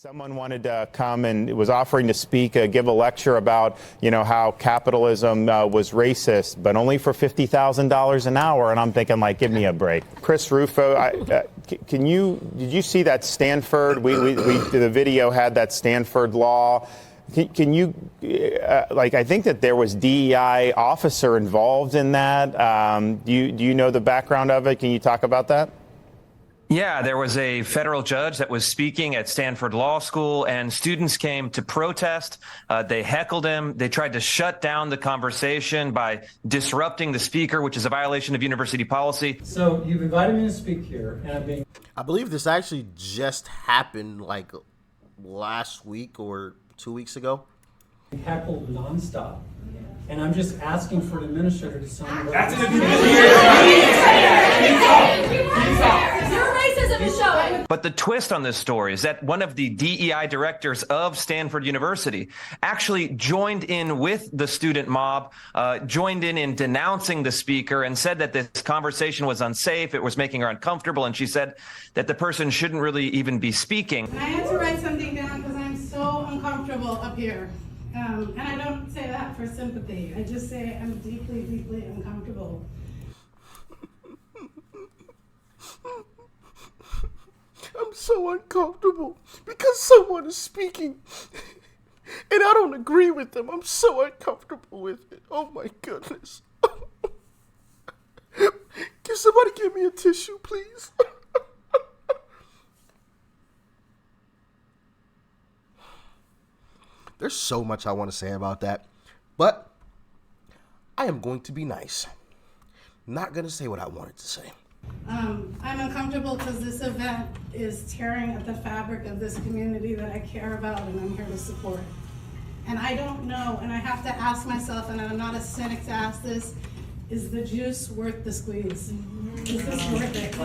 Someone wanted to come and was offering to speak, give a lecture about, how capitalism was racist, but only for $50,000 an hour. And I'm thinking, like, give me a break. Chris Rufo, did you see that Stanford? The video had that Stanford law. Can you, I think that there was DEI officer involved in that. Do you know the background of it? Can you talk about that? Yeah, there was a federal judge that was speaking at Stanford Law School, and students came to protest. They heckled him. They tried to shut down the conversation by disrupting the speaker, which is a violation of university policy. So you've invited me to speak here, and I believe this actually just happened like last week or 2 weeks ago. Heckled nonstop. And I'm just asking for an administrator to sign. That's an Your racism is showing. But the twist on this story is that one of the DEI directors of Stanford University actually joined in with the student mob, joined in denouncing the speaker, and said that this conversation was unsafe. It was making her uncomfortable. And she said that the person shouldn't really even be speaking. I had to write something down because I'm so uncomfortable up here. And I don't say that for sympathy. I just say I'm deeply, deeply uncomfortable. I'm so uncomfortable because someone is speaking and I don't agree with them. I'm so uncomfortable with it. Oh my goodness. Can somebody give me a tissue, please? There's so much I want to say about that, but I am going to be nice. Not going to say what I wanted to say. I'm uncomfortable because this event is tearing at the fabric of this community that I care about and I'm here to support. And I don't know, and I have to ask myself, and I'm not a cynic to ask this, is the juice worth the squeeze? Is this worth it?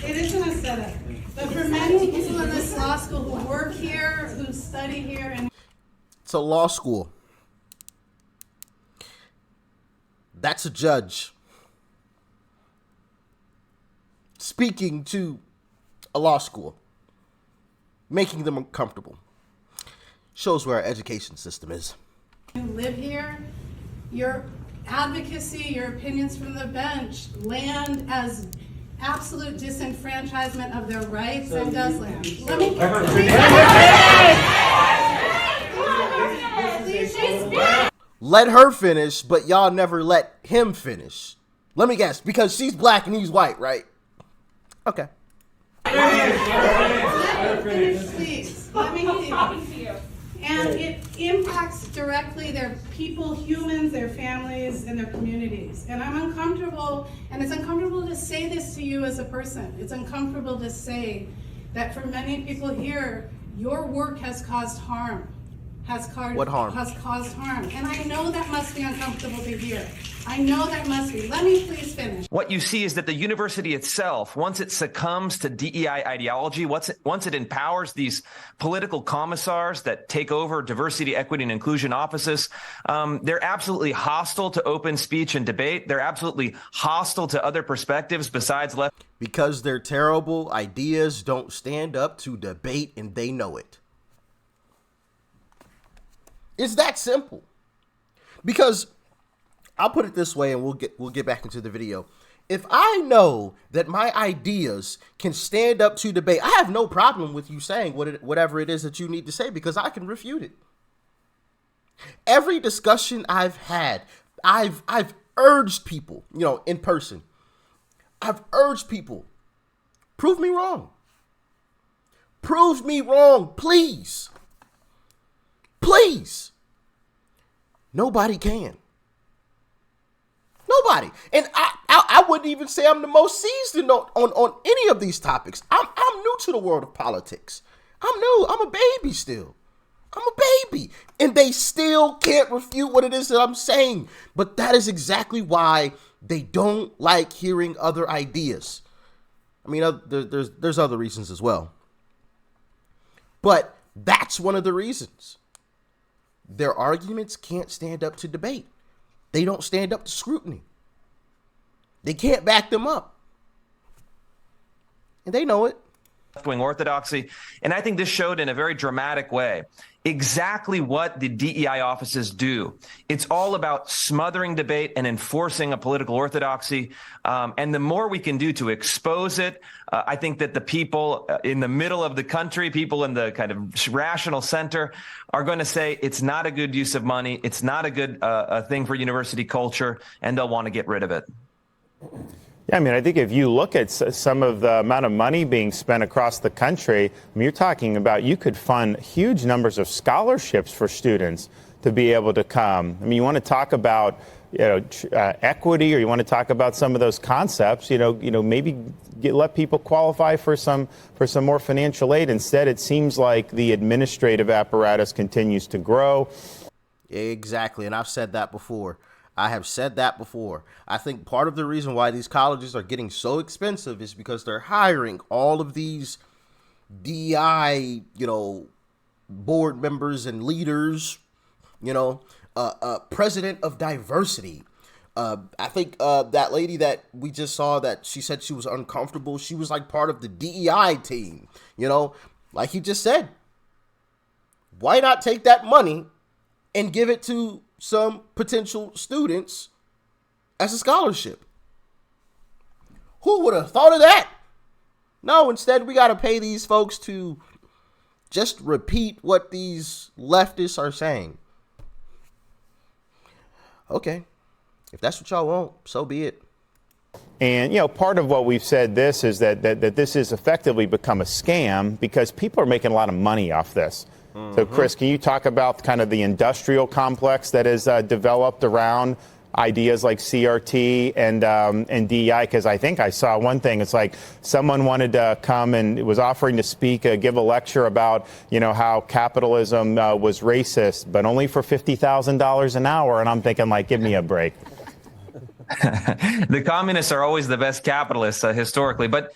It isn't a setup. But for many people in this law school who work here, who study here, and it's a law school. That's a judge speaking to a law school, making them uncomfortable. Shows where our education system is. you live here, your advocacy, your opinions from the bench land as absolute disenfranchisement of their rights and does land. Let me let her finish, but y'all never let him finish. Let me guess, because she's black and he's white, right? Okay. Let me finish, please. Let me finish. And it impacts directly their people, humans, their families, and their communities. And I'm uncomfortable, and it's uncomfortable to say this to you as a person. It's uncomfortable to say that for many people here, your work has caused harm. What harm? Has caused harm. And I know that must be uncomfortable to hear. I know that must be. Let me please finish. What you see is that the university itself, once it succumbs to DEI ideology, once it empowers these political commissars that take over diversity, equity, and inclusion offices, they're absolutely hostile to open speech and debate. They're absolutely hostile to other perspectives besides left. Because their terrible ideas don't stand up to debate, and they know it. It's that simple. Because I'll put it this way, and we'll get back into the video. If I know that my ideas can stand up to debate, I have no problem with you saying whatever it is that you need to say, because I can refute it. Every discussion I've had, I've urged people, in person. I've urged people, prove me wrong. Prove me wrong, please. Please. Nobody can. Nobody. And I wouldn't even say I'm the most seasoned on any of these topics. I'm new to the world of politics. I'm new. I'm a baby still. I'm a baby. And they still can't refute what it is that I'm saying. But that is exactly why they don't like hearing other ideas. I mean, there's other reasons as well. But that's one of the reasons. Their arguments can't stand up to debate. They don't stand up to scrutiny. They can't back them up. And they know it. left-wing orthodoxy. And I think this showed in a very dramatic way exactly what the DEI offices do. It's all about smothering debate and enforcing a political orthodoxy. And the more we can do to expose it, I think that the people in the middle of the country, people in the kind of rational center, are going to say it's not a good use of money. It's not a good thing for university culture, and they'll want to get rid of it. Yeah, I mean, I think if you look at some of the amount of money being spent across the country, I mean, you're talking about you could fund huge numbers of scholarships for students to be able to come. I mean, you want to talk about, equity, or you want to talk about some of those concepts, maybe let people qualify for some more financial aid. Instead, it seems like the administrative apparatus continues to grow. Exactly. And I've said that before. I think part of the reason why these colleges are getting so expensive is because they're hiring all of these DEI, board members and leaders, president of diversity. I think that lady that we just saw that she said she was uncomfortable. She was like part of the DEI team, like he just said. Why not take that money and give it to some potential students as a scholarship? Who would have thought of that? No, instead we got to pay these folks to just repeat what these leftists are saying. Okay, if that's what y'all want, so be it. And, part of what we've said this is that this has effectively become a scam because people are making a lot of money off this. So, Chris, can you talk about kind of the industrial complex that is developed around ideas like CRT and DEI? Because I think I saw one thing. It's like someone wanted to come and was offering to speak, give a lecture about, how capitalism was racist, but only for $50,000 an hour. And I'm thinking, like, give me a break. The communists are always the best capitalists historically, but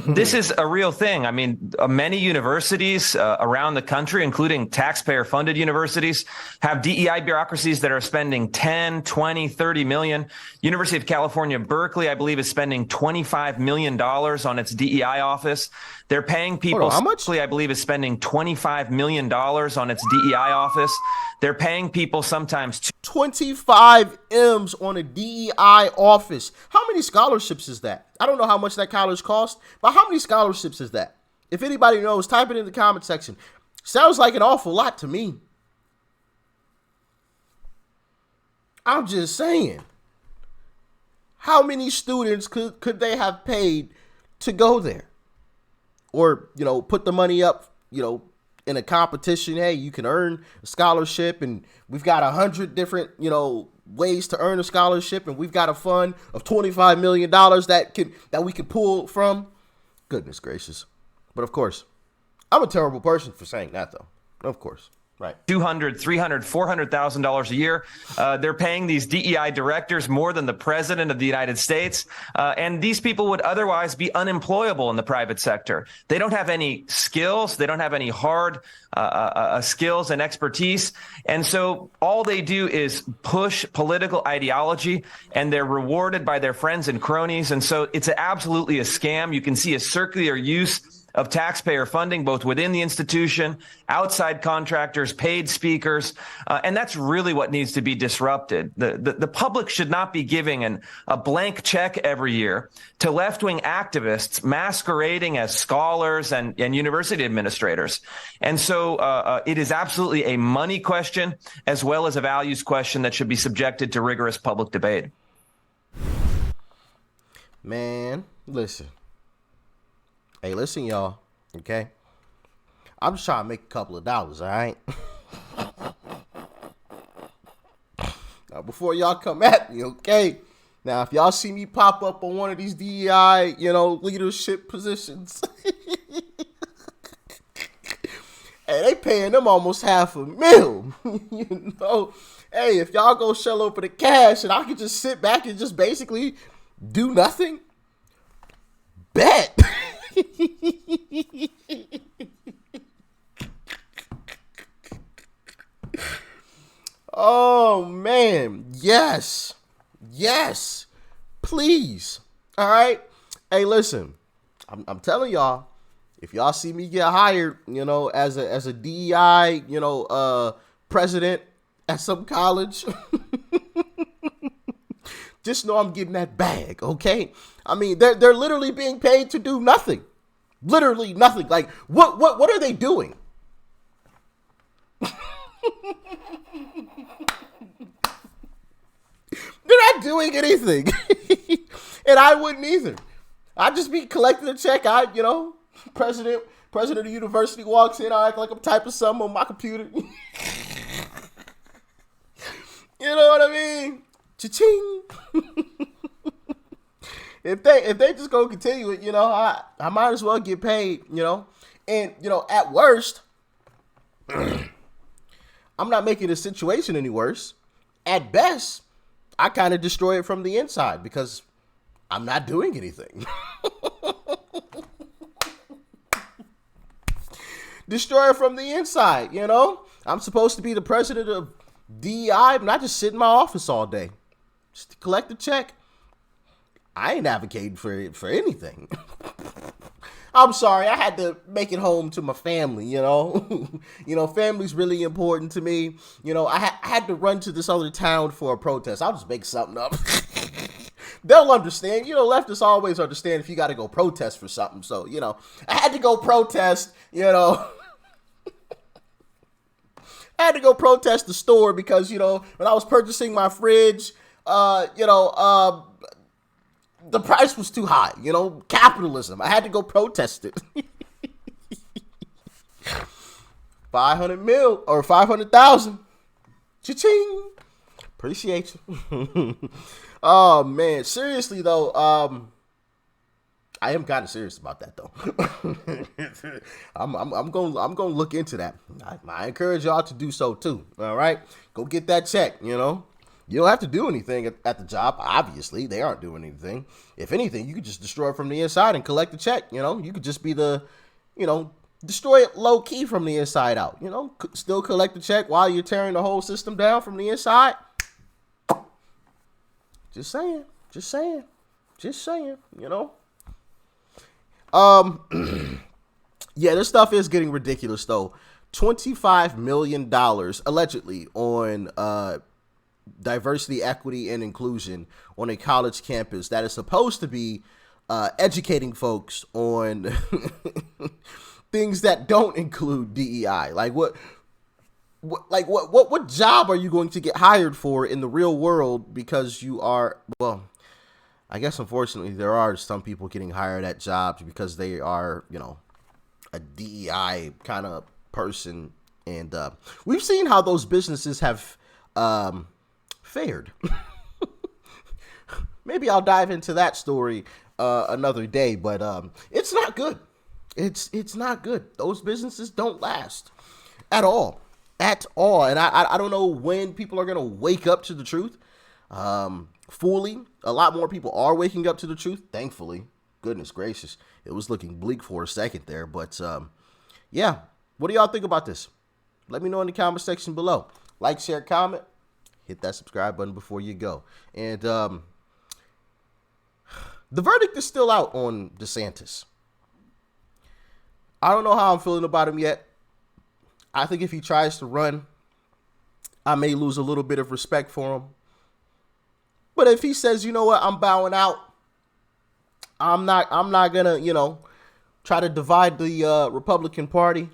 this is a real thing. I mean, many universities around the country, including taxpayer-funded universities, have DEI bureaucracies that are spending 10, 20, 30 million. University of California, Berkeley, I believe, is spending $25 million on its DEI office. They're paying people. How much? I believe is spending $25 million on its DEI office. They're paying people sometimes 25 M's on a DEI office. How many scholarships is that? I don't know how much that college costs, but how many scholarships is that? If anybody knows, type it in the comment section. Sounds like an awful lot to me. I'm just saying. How many students could they have paid to go there? Or, put the money up, in a competition. Hey, you can earn a scholarship, and we've got 100 different, ways to earn a scholarship, and we've got a fund of $25 million that we can pull from. Goodness gracious. But of course, I'm a terrible person for saying that, though. Of course. Right. $200,000, $300,000, $400,000 a year. They're paying these DEI directors more than the president of the United States. And these people would otherwise be unemployable in the private sector. They don't have any skills. They don't have any hard skills and expertise. And so all they do is push political ideology, and they're rewarded by their friends and cronies. And so it's absolutely a scam. You can see a circular use of taxpayer funding, both within the institution, outside contractors, paid speakers. And that's really what needs to be disrupted. The public should not be giving a blank check every year to left-wing activists masquerading as scholars and university administrators. And so it is absolutely a money question as well as a values question that should be subjected to rigorous public debate. Man, listen. Hey, listen, y'all, okay? I'm just trying to make a couple of dollars, all right? Now, before y'all come at me, okay? Now, if y'all see me pop up on one of these DEI, leadership positions, hey, they paying them almost $500,000, Hey, if y'all go shell over the cash and I can just sit back and just basically do nothing, bet. Oh man, yes, please. All right. Hey, listen, I'm telling y'all, if y'all see me get hired, as a DEI, president at some college, just know I'm getting that bag, okay? I mean, they're literally being paid to do nothing. Literally nothing. Like, what are they doing? They're not doing anything. And I wouldn't either. I'd just be collecting a check. President of the university walks in, I act like I'm typing something on my computer. You know what I mean? Cha-ching. If they just go continue it, I might as well get paid, And, at worst, I'm not making the situation any worse. At best, I kind of destroy it from the inside because I'm not doing anything. Destroy it from the inside, I'm supposed to be the president of DEI. I'm not just sit in my office all day. Just to collect a check. I ain't advocating for anything. I'm sorry, I had to make it home to my family, Family's really important to me. I had to run to this other town for a protest. I'll just make something up. They'll understand. Leftists always understand if you got to go protest for something. So, I had to go protest, I had to go protest the store because, when I was purchasing my fridge, the price was too high, capitalism. I had to go protest it. 500 mil or 500,000. Cha-ching. Appreciate you. Oh man, seriously though, I am kind of serious about that though. I'm going to look into that. I encourage y'all to do so too. All right, go get that check. You don't have to do anything at the job. Obviously, they aren't doing anything. If anything, you could just destroy it from the inside and collect the check. You could just be destroy it low key from the inside out. Still collect the check while you're tearing the whole system down from the inside. Just saying. Yeah, this stuff is getting ridiculous though. $25 million allegedly on diversity, equity, and inclusion on a college campus that is supposed to be educating folks on things that don't include DEI. Like what job are you going to get hired for in the real world because you are, well, I guess unfortunately there are some people getting hired at jobs because they are, a DEI kind of person. And we've seen how those businesses have fared. Maybe I'll dive into that story another day, but it's not good. It's not good. Those businesses don't last at all. And I don't know when people are going to wake up to the truth fully. A lot more people are waking up to the truth, thankfully. Goodness gracious. It was looking bleak for a second there. But yeah, what do y'all think about this? Let me know in the comment section below. Like, share, comment. Hit that subscribe button before you go. And the verdict is still out on Desantis. I don't know how I'm feeling about him yet. I think if he tries to run, I may lose a little bit of respect for him. But if he says, you know what, I'm bowing out, I'm not gonna, try to divide the Republican Party.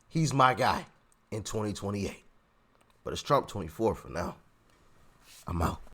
He's my guy in 2028. But it's Trump 24 for now. I'm out.